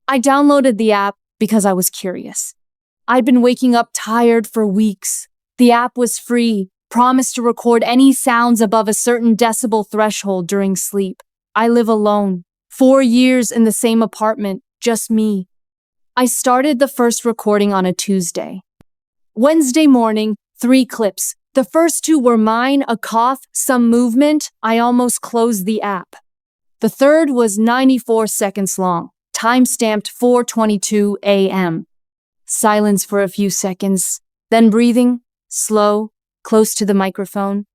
I downloaded the app because I was curious. I'd been waking up tired for weeks. The app was free, promised to record any sounds above a certain decibel threshold during sleep. I live alone. 4 years in the same apartment, just me. I started the first recording on a Tuesday. Wednesday morning, 3 clips. The first 2 were mine, a cough, some movement. I almost closed the app. The third was 94 seconds long, time-stamped 4:22 a.m. Silence for a few seconds, then breathing, slow, close to the microphone,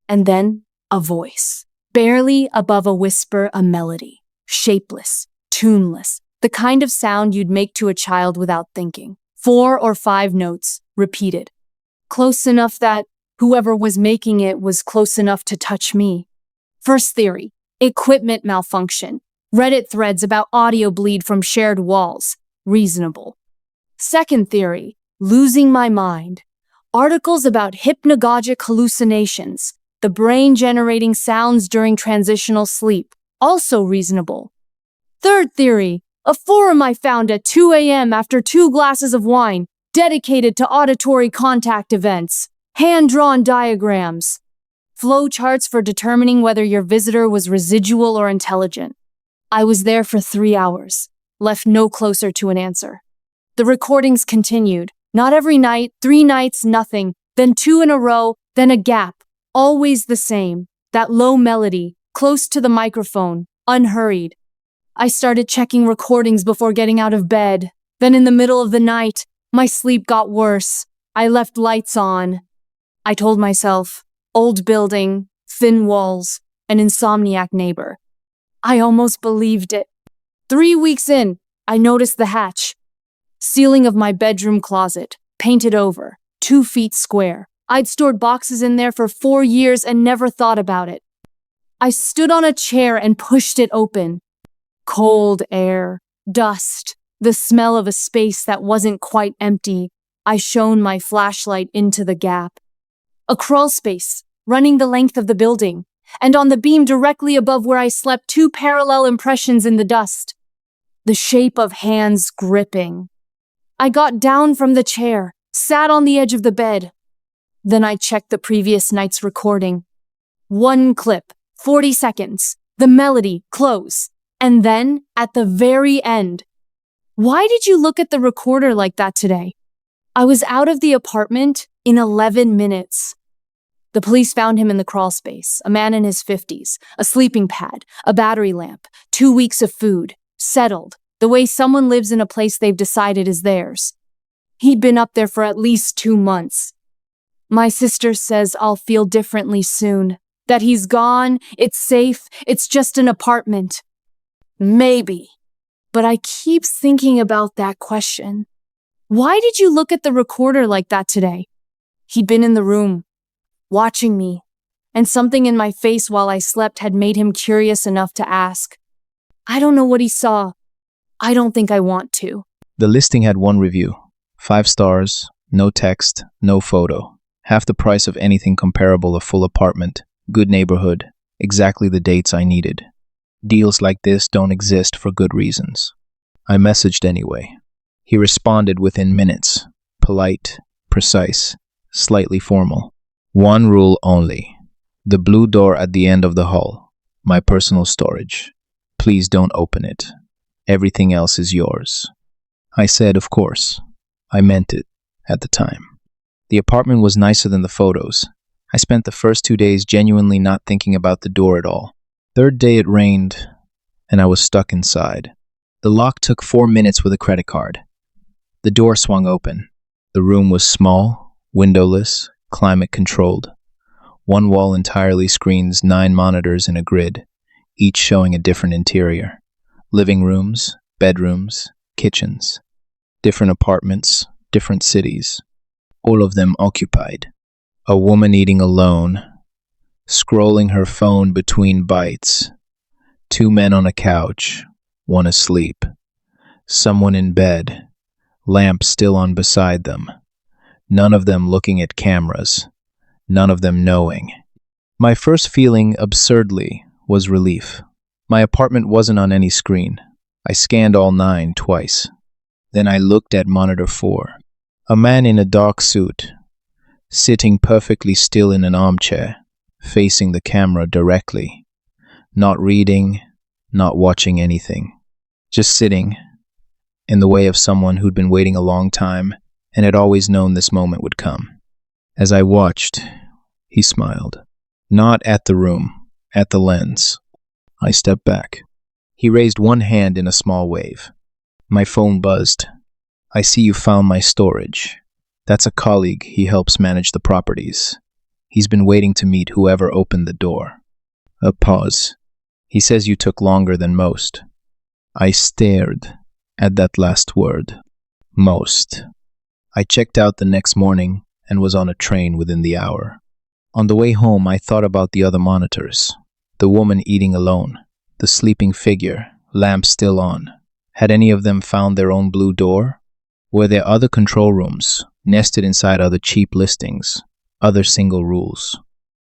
and then a voice. Barely above a whisper, a melody. Shapeless, tuneless, the kind of sound you'd make to a child without thinking. 4 or 5 notes, repeated. Close enough that whoever was making it was close enough to touch me. First theory, equipment malfunction. Reddit threads about audio bleed from shared walls. Reasonable. Second theory, losing my mind. Articles about hypnagogic hallucinations, the brain generating sounds during transitional sleep. Also reasonable. Third theory, a forum I found at 2 a.m. after 2 glasses of wine, dedicated to auditory contact events. Hand-drawn diagrams. Flow charts for determining whether your visitor was residual or intelligent. I was there for 3 hours, left no closer to an answer. The recordings continued. Not every night, 3 nights, nothing, then 2 in a row, then a gap. Always the same. That low melody, close to the microphone, unhurried. I started checking recordings before getting out of bed. Then in the middle of the night, my sleep got worse. I left lights on. I told myself, old building, thin walls, an insomniac neighbor. I almost believed it. 3 weeks in, I noticed the hatch. Ceiling of my bedroom closet, painted over, 2 feet square. I'd stored boxes in there for 4 years and never thought about it. I stood on a chair and pushed it open. Cold air, dust, the smell of a space that wasn't quite empty. I shone my flashlight into the gap. A crawl space, running the length of the building, and on the beam directly above where I slept, 2 parallel impressions in the dust. The shape of hands gripping. I got down from the chair, sat on the edge of the bed. Then I checked the previous night's recording. 1 clip, 40 seconds, the melody, close, and then, at the very end. Why did you look at the recorder like that today? I was out of the apartment in 11 minutes. The police found him in the crawl space, a man in his 50s, a sleeping pad, a battery lamp, 2 weeks of food, settled, the way someone lives in a place they've decided is theirs. He'd been up there for at least 2 months. My sister says I'll feel differently soon, that he's gone, it's safe, it's just an apartment. Maybe. But I keep thinking about that question. Why did you look at the recorder like that today? He'd been in the room, watching me, and something in my face while I slept had made him curious enough to ask. I don't know what he saw. I don't think I want to. The listing had 1 review. 5 stars, no text, no photo. Half the price of anything comparable, a full apartment, good neighborhood, exactly the dates I needed. Deals like this don't exist for good reasons. I messaged anyway. He responded within minutes. Polite, precise, slightly formal. 1 rule only. The blue door at the end of the hall. My personal storage. Please don't open it. Everything else is yours. I said, of course. I meant it at the time. The apartment was nicer than the photos. I spent the first 2 days genuinely not thinking about the door at all. 3rd day it rained, and I was stuck inside. The lock took 4 minutes with a credit card. The door swung open. The room was small, windowless, climate-controlled. 1 wall entirely screens 9 monitors in a grid, each showing a different interior. Living rooms, bedrooms, kitchens. Different apartments, different cities. All of them occupied. A woman eating alone, scrolling her phone between bites. 2 men on a couch, 1 asleep. Someone in bed, lamp still on beside them. None of them looking at cameras. None of them knowing. My first feeling, absurdly, was relief. My apartment wasn't on any screen. I scanned all 9 twice. Then I looked at monitor 4. A man in a dark suit, sitting perfectly still in an armchair, facing the camera directly. Not reading, not watching anything. Just sitting, in the way of someone who'd been waiting a long time and had always known this moment would come. As I watched, he smiled. Not at the room, at the lens. I stepped back. He raised one hand in a small wave. My phone buzzed. I see you found my storage. That's a colleague. He helps manage the properties. He's been waiting to meet whoever opened the door. A pause. He says you took longer than most. I stared at that last word. Most. I checked out the next morning and was on a train within the hour. On the way home, I thought about the other monitors. The woman eating alone. The sleeping figure, lamp still on. Had any of them found their own blue door? Were there other control rooms, nested inside other cheap listings, other single rules?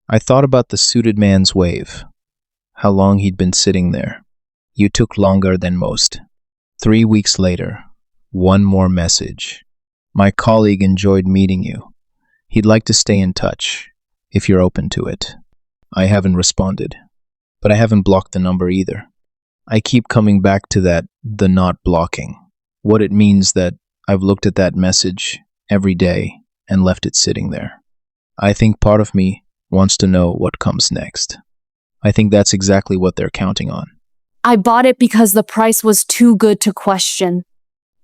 I thought about the suited man's wave, how long he'd been sitting there. You took longer than most. 3 weeks later, one more message. My colleague enjoyed meeting you. He'd like to stay in touch, if you're open to it. I haven't responded, but I haven't blocked the number either. I keep coming back to that, the not blocking. What it means that I've looked at that message every day and left it sitting there. I think part of me wants to know what comes next. I think that's exactly what they're counting on. I bought it because the price was too good to question.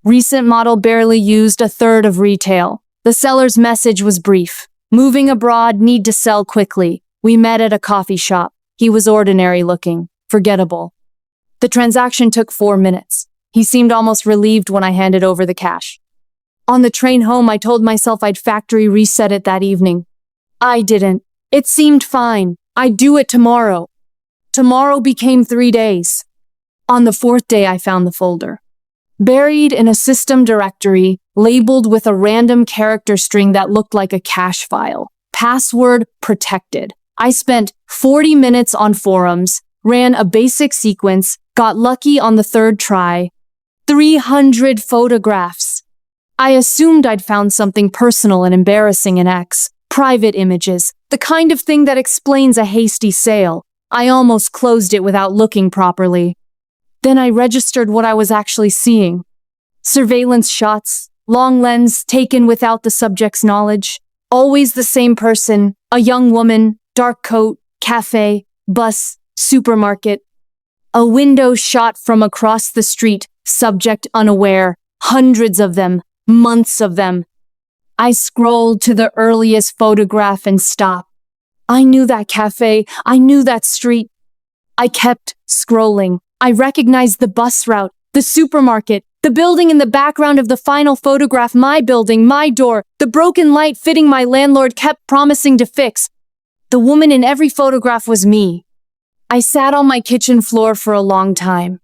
Recent model barely used a third of retail. The seller's message was brief. Moving abroad, need to sell quickly. We met at a coffee shop. He was ordinary looking, forgettable. The transaction took 4 minutes. He seemed almost relieved when I handed over the cash. On the train home, I told myself I'd factory reset it that evening. I didn't. It seemed fine. I'd do it tomorrow. Tomorrow became 3 days. On the 4th day, I found the folder. Buried in a system directory, labeled with a random character string that looked like a cache file. Password protected. I spent 40 minutes on forums, ran a basic sequence, got lucky on the 3rd try. 300 photographs. I assumed I'd found something personal and embarrassing in X. Private images, the kind of thing that explains a hasty sale. I almost closed it without looking properly. Then I registered what I was actually seeing. Surveillance shots, long lens taken without the subject's knowledge. Always the same person, a young woman, dark coat, cafe, bus, supermarket. A window shot from across the street, subject unaware. Hundreds of them, months of them. I scrolled to the earliest photograph and stopped. I knew that cafe, I knew that street. I kept scrolling. I recognized the bus route, the supermarket, the building in the background of the final photograph, my building, my door, the broken light fitting my landlord kept promising to fix. The woman in every photograph was me. I sat on my kitchen floor for a long time.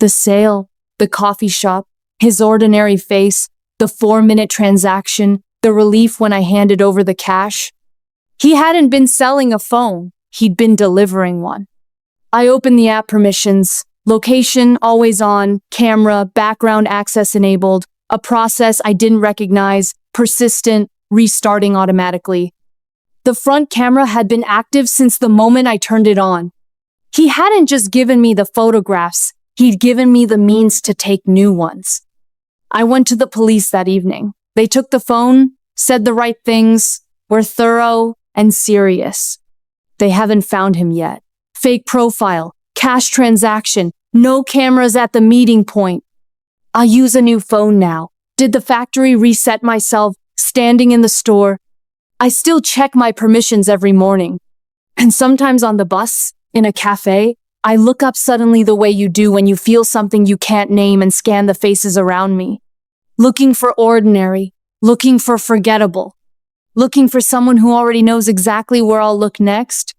The sale, the coffee shop, his ordinary face, the 4-minute transaction, the relief when I handed over the cash. He hadn't been selling a phone, he'd been delivering one. I opened the app permissions, location always on, camera, background access enabled, a process I didn't recognize, persistent, restarting automatically. The front camera had been active since the moment I turned it on. He hadn't just given me the photographs, he'd given me the means to take new ones. I went to the police that evening. They took the phone, said the right things, were thorough and serious. They haven't found him yet. Fake profile, cash transaction, no cameras at the meeting point. I'll use a new phone now. Did the factory reset myself, standing in the store? I still check my permissions every morning. And sometimes on the bus, in a cafe, I look up suddenly the way you do when you feel something you can't name and scan the faces around me. Looking for ordinary, looking for forgettable, looking for someone who already knows exactly where I'll look next.